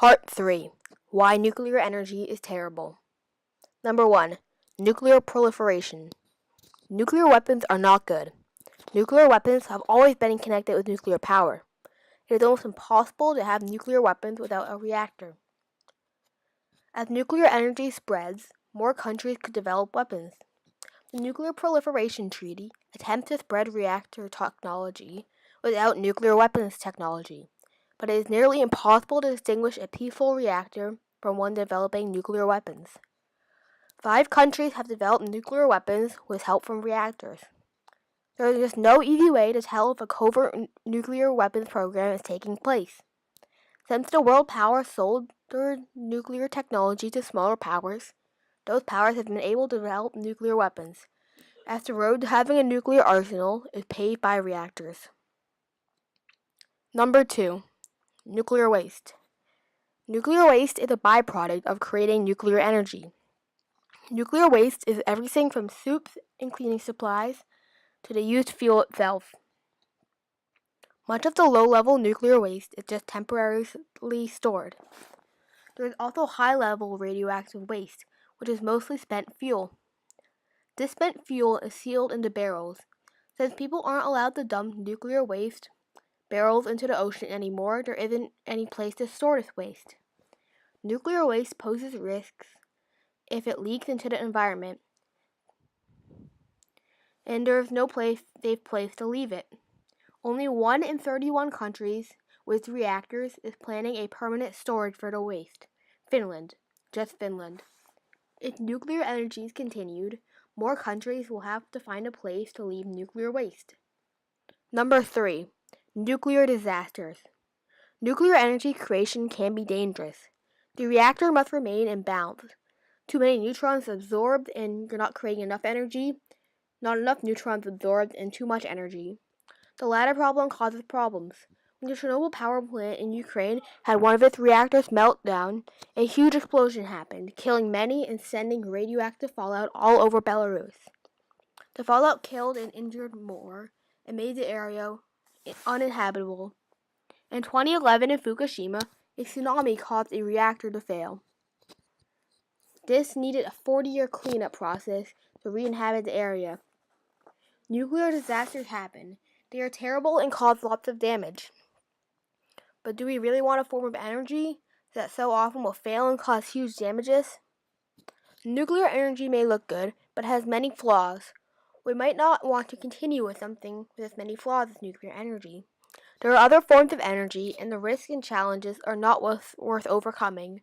Part 3. Why nuclear energy is terrible. Number 1. Nuclear proliferation. Nuclear weapons are not good. Nuclear weapons have always been connected with nuclear power. It is almost impossible to have nuclear weapons without a reactor. As nuclear energy spreads, more countries could develop weapons. The Nuclear Proliferation Treaty attempts to spread reactor technology without nuclear weapons technology, but it is nearly impossible to distinguish a peaceful reactor from one developing nuclear weapons. 5 countries have developed nuclear weapons with help from reactors. There is just no easy way to tell if a covert nuclear weapons program is taking place. Since the world powers sold their nuclear technology to smaller powers, those powers have been able to develop nuclear weapons, as the road to having a nuclear arsenal is paved by reactors. Number 2. Nuclear waste. Nuclear waste is a byproduct of creating nuclear energy. Nuclear waste is everything from soups and cleaning supplies to the used fuel itself. Much of the low-level nuclear waste is just temporarily stored. There is also high-level radioactive waste, which is mostly spent fuel. This spent fuel is sealed into barrels. Since people aren't allowed to dump nuclear waste barrels into the ocean anymore, there isn't any place to store this waste. Nuclear waste poses risks if it leaks into the environment, and there is no safe place to leave it. Only 1 in 31 countries with reactors is planning a permanent storage for the waste. Finland. Just Finland. If nuclear energy is continued, more countries will have to find a place to leave nuclear waste. Number 3. Nuclear disasters. Nuclear energy creation can be dangerous. The reactor must remain in balance. Too many neutrons absorbed and you're not creating enough energy. Not enough neutrons absorbed and too much energy. The latter problem causes problems. When the Chernobyl power plant in Ukraine had one of its reactors melt down, a huge explosion happened, killing many and sending radioactive fallout all over Belarus. The fallout killed and injured more and made the area uninhabitable. In 2011 in Fukushima, a tsunami caused a reactor to fail. This needed a 40-year cleanup process to re-inhabit the area. Nuclear disasters happen. They are terrible and cause lots of damage. But do we really want a form of energy that so often will fail and cause huge damages? Nuclear energy may look good, but has many flaws. We might not want to continue with something with as many flaws as nuclear energy. There are other forms of energy, and the risks and challenges are not worth overcoming.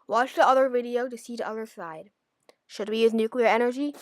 Watch the other video to see the other side. Should we use nuclear energy?